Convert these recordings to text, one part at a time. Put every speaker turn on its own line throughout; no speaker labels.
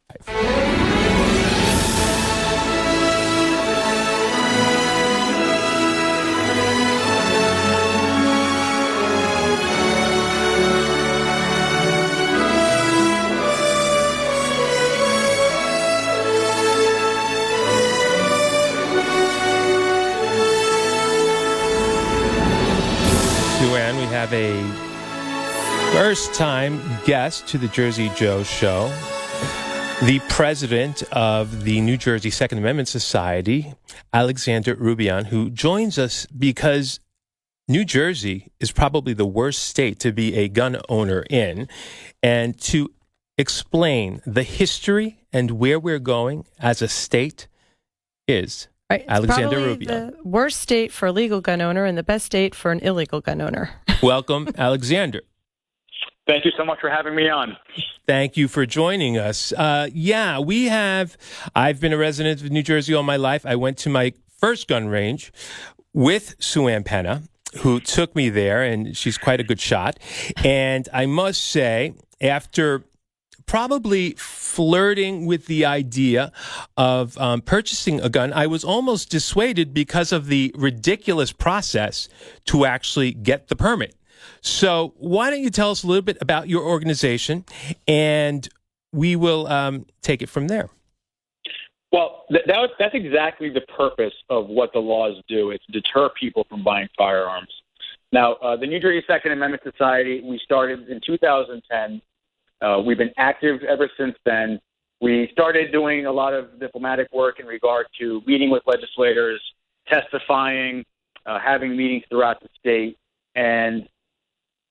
Joanne, we have a first-time guest to the Jersey Joe Show, the president of the New Jersey Second Amendment Society, Alexander Roubian, who joins us because New Jersey is probably the worst state to be a gun owner in, and to explain the history and where we're going as a state is
right.
Alexander
Roubian. The worst state for a legal gun owner and the best state for an illegal gun owner.
Welcome, Alexander.
Thank you so much for having me on.
Thank you for joining us. I've been a resident of New Jersey all my life. I went to my first gun range with Sue Ann Penna, who took me there, and she's quite a good shot. And I must say, after probably flirting with the idea of purchasing a gun, I was almost dissuaded because of the ridiculous process to actually get the permit. So why don't you tell us a little bit about your organization, and we will take it from there.
Well, that's exactly the purpose of what the laws do. It's deter people from buying firearms. Now, the New Jersey Second Amendment Society, we started in 2010. We've been active ever since then. We started doing a lot of diplomatic work in regard to meeting with legislators, testifying, having meetings throughout the state. And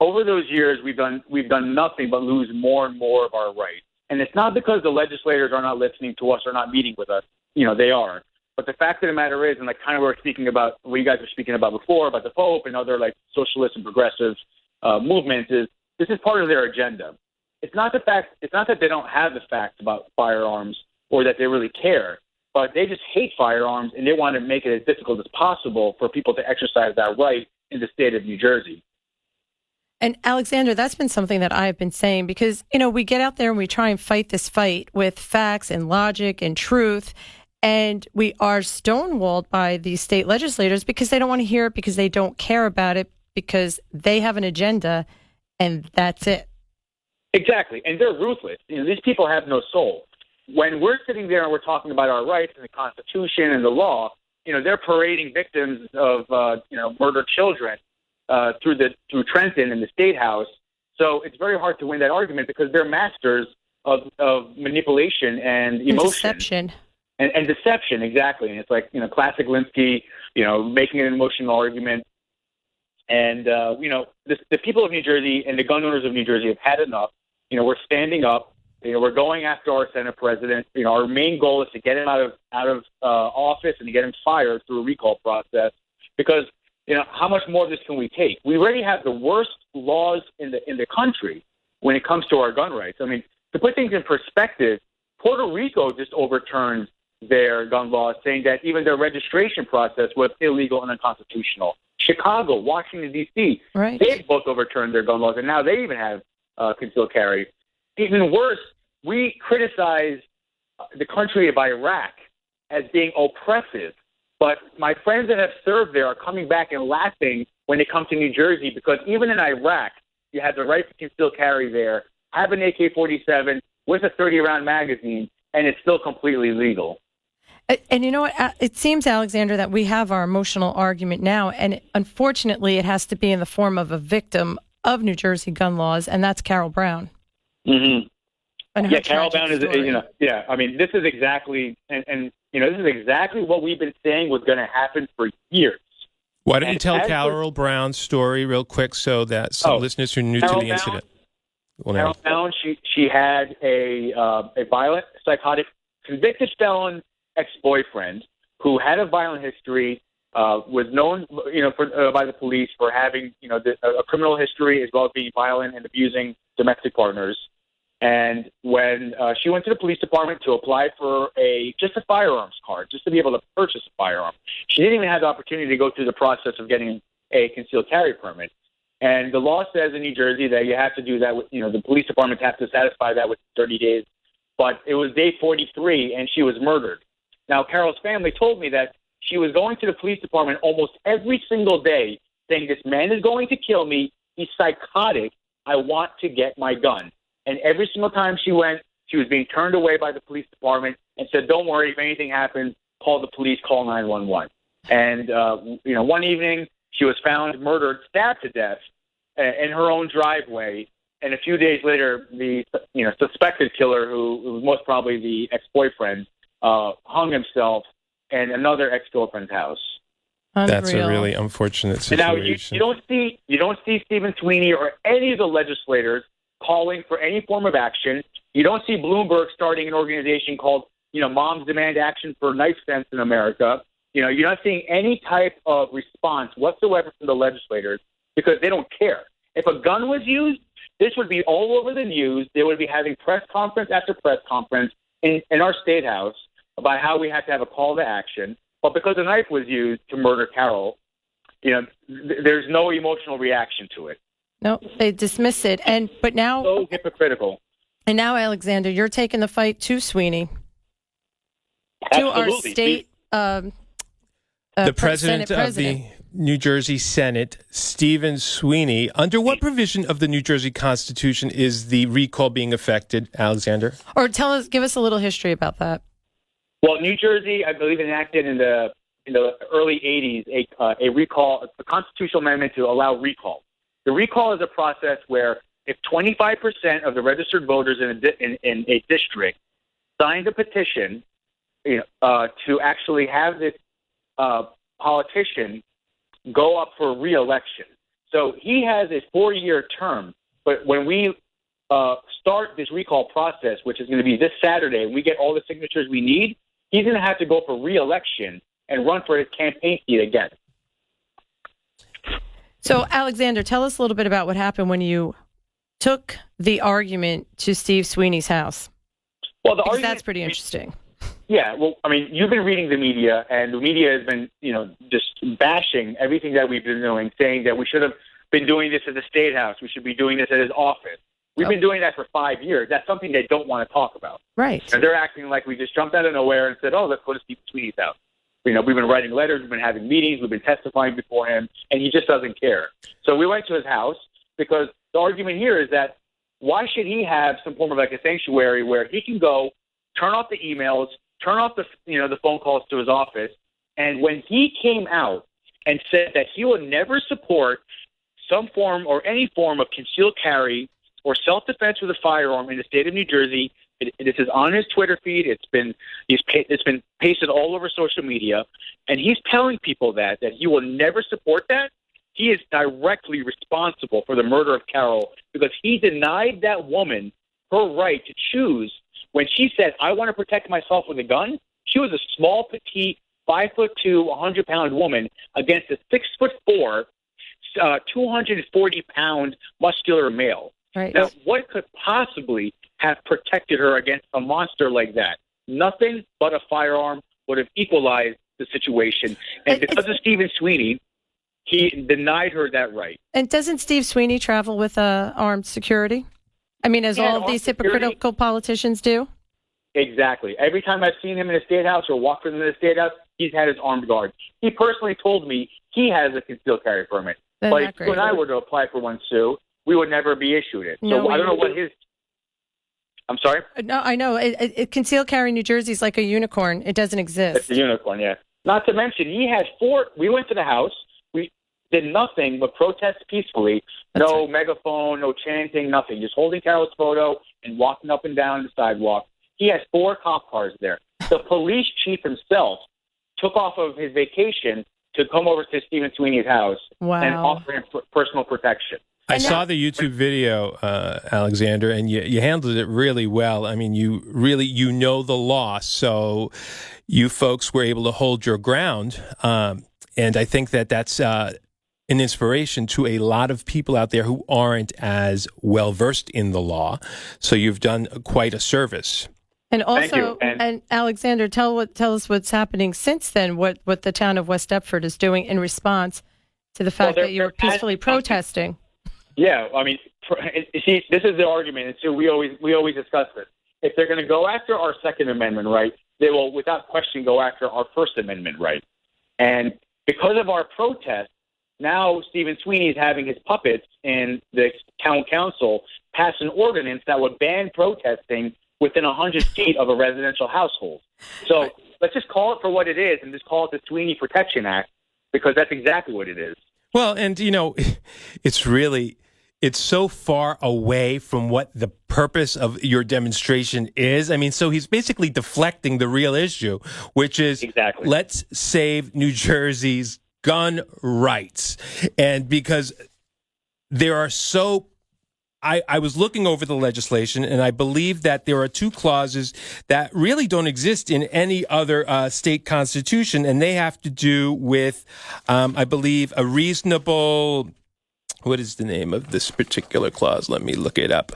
over those years, we've done nothing but lose more and more of our rights. And it's not because the legislators are not listening to us or not meeting with us. You know, they are. But the fact of the matter is, and like kind of we're speaking about, what you guys were speaking about before, about the Pope and other like socialist and progressive movements, is this is part of their agenda. It's not that they don't have the facts about firearms or that they really care, but they just hate firearms and they want to make it as difficult as possible for people to exercise that right in the state of New Jersey.
And Alexander, that's been something that I've been saying because, you know, we get out there and we try and fight this fight with facts and logic and truth, and we are stonewalled by these state legislators because they don't want to hear it, because they don't care about it, because they have an agenda, and that's it.
Exactly, and they're ruthless. You know, these people have no soul. When we're sitting there and we're talking about our rights and the Constitution and the law, you know, they're parading victims of, murdered children through Trenton and the State House. So it's very hard to win that argument because they're masters of manipulation and emotion.
Deception.
And deception, exactly. And it's like, you know, classic Linsky, you know, making an emotional argument. And, the people of New Jersey and the gun owners of New Jersey have had enough. You know, we're standing up. You know, we're going after our Senate president. You know, our main goal is to get him out of office and to get him fired through a recall process. Because, you know, how much more of this can we take? We already have the worst laws in the country when it comes to our gun rights. I mean, to put things in perspective, Puerto Rico just overturned their gun laws, saying that even their registration process was illegal and unconstitutional. Chicago, Washington, D.C.,
right.
They've both overturned their gun laws, and now they even have concealed carry. Even worse, we criticize the country of Iraq as being oppressive, but my friends that have served there are coming back and laughing when they come to New Jersey because even in Iraq, you had the right to concealed carry there, have an AK-47 with a 30-round magazine, and it's still completely legal.
And you know what? It seems, Alexander, that we have our emotional argument now, and unfortunately, it has to be in the form of a victim of New Jersey gun laws, and that's Carol Brown.
Mm-hmm.
Yeah,
Carol Brown is, I mean, this is exactly, this is exactly what we've been saying was going to happen for years.
Why don't you tell Carol Brown's story real quick so that some listeners who are new to the incident will know.
Carol Brown, she had a violent, psychotic, convicted felon ex-boyfriend who had a violent history, was known, by the police for having, a criminal history as well as being violent and abusing domestic partners. And when she went to the police department to apply for just a firearms card, just to be able to purchase a firearm, she didn't even have the opportunity to go through the process of getting a concealed carry permit. And the law says in New Jersey that you have to do that with, the police department has to satisfy that with 30 days but it was day 43 and she was murdered. Now, Carol's family told me that she was going to the police department almost every single day saying, this man is going to kill me. He's psychotic. I want to get my gun. And every single time she went, she was being turned away by the police department and said, don't worry, if anything happens, call the police, call 911. And, one evening she was found murdered, stabbed to death in her own driveway. And a few days later, the suspected killer, who was most probably the ex-boyfriend, hung himself in another ex-girlfriend's house.
Unreal.
That's a really unfortunate situation.
And now you don't see Stephen Sweeney or any of the legislators calling for any form of action. You don't see Bloomberg starting an organization called Moms Demand Action for Knife Sense in America. You're not seeing any type of response whatsoever from the legislators because they don't care. If a gun was used, this would be all over the news. They would be having press conference after press conference in our state house about how we had to have a call to action. But because a knife was used to murder Carol, there's no emotional reaction to it.
No, they dismiss it. But now,
so hypocritical.
And now, Alexander, you're taking the fight to Sweeney,
Absolutely.
to our state.
The president of the New Jersey Senate, Stephen Sweeney. Under what provision of the New Jersey Constitution is the recall being affected, Alexander?
Or give us a little history about that.
Well, New Jersey, I believe, enacted in the early 80s a recall, a constitutional amendment to allow recall. The recall is a process where if 25% of the registered voters in a district signed a petition to actually have this politician go up for re-election. So he has a 4-year term, but when we start this recall process, which is going to be this Saturday, and we get all the signatures we need, he's going to have to go for re-election and run for his campaign seat again.
So, Alexander, tell us a little bit about what happened when you took the argument to Steve Sweeney's house.
Well,
that's pretty interesting.
Yeah, well, I mean, you've been reading the media, and the media has been, just bashing everything that we've been doing, saying that we should have been doing this at the State House. We should be doing this at his office. We've been doing that for 5 years. That's something they don't want to talk about.
Right.
And they're acting like we just jumped out of nowhere and said, let's go to Steve Sweeney's house. We've been writing letters, we've been having meetings, we've been testifying before him, and he just doesn't care. So we went to his house because the argument here is that why should he have some form of like a sanctuary where he can go, turn off the emails, turn off the phone calls to his office, and when he came out and said that he would never support some form or any form of concealed carry or self-defense with a firearm in the state of New Jersey, this is on his Twitter feed. It's been pasted all over social media, and he's telling people that he will never support that. He is directly responsible for the murder of Carol because he denied that woman her right to choose. When she said, I want to protect myself with a gun, she was a small, petite, 5'2", 100-pound woman against a 6'4", 240-pound muscular male.
Right.
Now, what could possibly have protected her against a monster like that? Nothing but a firearm would have equalized the situation. And because of Stephen Sweeney, he denied her that right.
And doesn't Steve Sweeney travel with armed security? I mean, as all of these hypocritical politicians do?
Exactly. Every time I've seen him in the State House or walked with him in the State House, he's had his armed guard. He personally told me he has a concealed carry permit. But if you and I were to apply for one, Sue, we would never be issued it. So I don't know what his... I'm sorry?
No, I know. Concealed carry in New Jersey is like a unicorn. It doesn't exist.
It's a unicorn, yeah. Not to mention, he had 4... We went to the house. We did nothing but protest peacefully. No megaphone, no chanting, nothing. Just holding Carol's photo and walking up and down the sidewalk. He has 4 cop cars there. The police chief himself took off of his vacation to come over to Stephen Sweeney's house and offer him personal protection.
I saw the YouTube video, Alexander, and you handled it really well. I mean, you know the law, so you folks were able to hold your ground. And I think that's an inspiration to a lot of people out there who aren't as well versed in the law. So you've done quite a service.
And also, and Alexander, tell us what's happening since then. What the town of West Deptford is doing in response to the fact that you're peacefully protesting.
Yeah, I mean, you see, this is the argument, and so we always discuss this. if they're going to go after our Second Amendment right, they will, without question, go after our First Amendment right. And because of our protest, now Stephen Sweeney is having his puppets in the town council pass an ordinance that would ban protesting within 100 feet of a residential household. So let's just call it for what it is and just call it the Sweeney Protection Act, because that's exactly what it is.
Well, and, it's so far away from what the purpose of your demonstration is. I mean, so he's basically deflecting the real issue, which is let's save New Jersey's gun rights. And because there are I was looking over the legislation, and I believe that there are two clauses that really don't exist in any other state constitution, and they have to do with, I believe, a reasonable... What is the name of this particular clause? Let me look it up.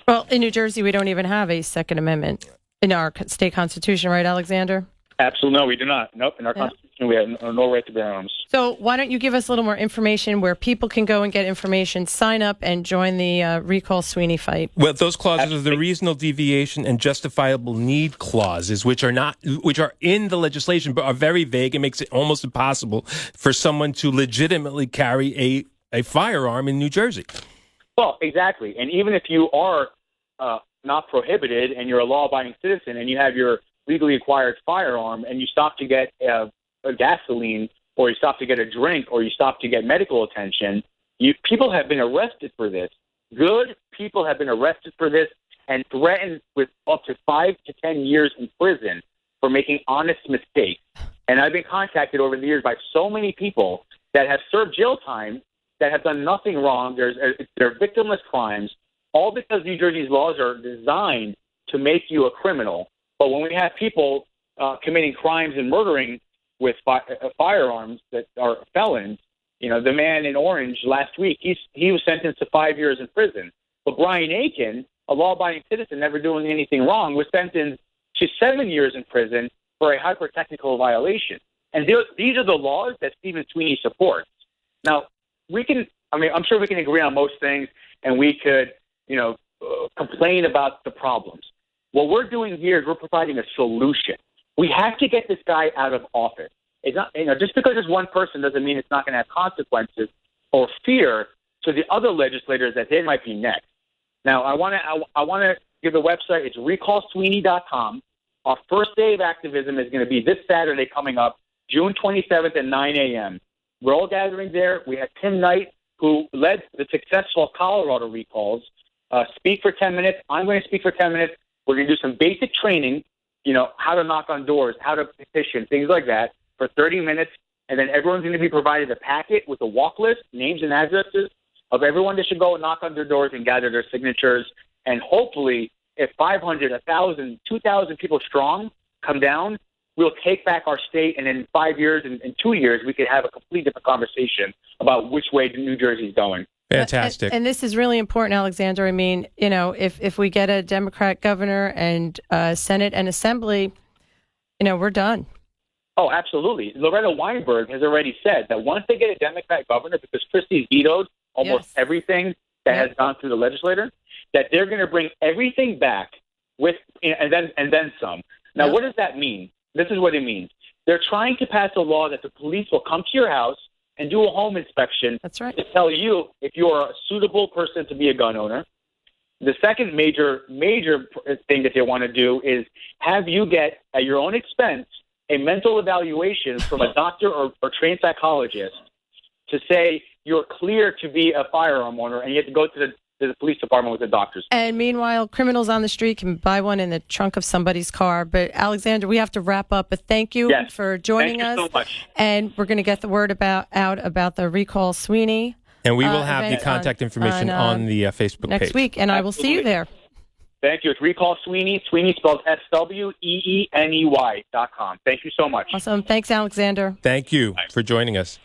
Well, in New Jersey, we don't even have a Second Amendment in our state constitution, right, Alexander?
Absolutely. No, we do not. Nope. In our constitution, we have no right to bear arms.
So why don't you give us a little more information where people can go and get information, sign up, and join the Recall Sweeney fight?
Well, those clauses are the reasonable deviation and justifiable need clauses, which are in the legislation, but are very vague. It makes it almost impossible for someone to legitimately carry a firearm in New Jersey. Well,
exactly. And even if you are not prohibited and you're a law-abiding citizen and you have your legally acquired firearm and you stop to get a gasoline, or you stop to get a drink, or you stop to get medical attention, people have been arrested for this. Good people have been arrested for this and threatened with up to 5 to 10 years in prison for making honest mistakes. And I've been contacted over the years by so many people that have served jail time that have done nothing wrong. They're victimless crimes, all because New Jersey's laws are designed to make you a criminal. But when we have people committing crimes and murdering with firearms that are felons, the man in Orange last week, he was sentenced to 5 years in prison. But Brian Aiken, a law-abiding citizen never doing anything wrong, was sentenced to 7 years in prison for a hyper-technical violation. And these are the laws that Stephen Sweeney supports. Now, I'm sure we can agree on most things, and we could, complain about the problems. What we're doing here is we're providing a solution. We have to get this guy out of office. It's not, just because there's one person doesn't mean it's not going to have consequences or fear to the other legislators that they might be next. Now, I want to give the website. It's recallsweeney.com. Our first day of activism is going to be this Saturday coming up, June 27th at 9 a.m. We're all gathering there. We had Tim Knight, who led the successful Colorado recalls, speak for 10 minutes. I'm going to speak for 10 minutes. We're going to do some basic training, how to knock on doors, how to petition, things like that for 30 minutes. And then everyone's going to be provided a packet with a walk list, names and addresses of everyone that should go and knock on their doors and gather their signatures. And hopefully, if 500, 1,000, 2,000 people strong come down, we'll take back our state. And in 5 years, in 2 years, we could have a complete different conversation about which way New Jersey's going.
Fantastic.
And this is really important, Alexander. I mean, if we get a Democrat governor and Senate and Assembly, we're done.
Oh, absolutely. Loretta Weinberg has already said that once they get a Democrat governor, because Christie's vetoed almost everything that has gone through the legislature, that they're going to bring everything back with and then some. Now, what does that mean? This is what it means. They're trying to pass a law that the police will come to your house and do a home inspection.
That's right.
To tell you if you are a suitable person to be a gun owner. The second major thing that they want to do is have you get, at your own expense, a mental evaluation from a doctor or trained psychologist to say you're clear to be a firearm owner, and you have to go to the police department with the doctors.
And meanwhile, criminals on the street can buy one in the trunk of somebody's car. But Alexander, we have to wrap up. But thank you for joining us.
Thank you so much.
And we're going to get the word out about the Recall Sweeney.
And we will have the contact information on the Facebook
next
page.
week. And I will see you there.
Thank you. It's Recall Sweeney. Sweeney spelled SWEENEY.com. Thank you so much.
Awesome. Thanks, Alexander.
Thank you for joining us.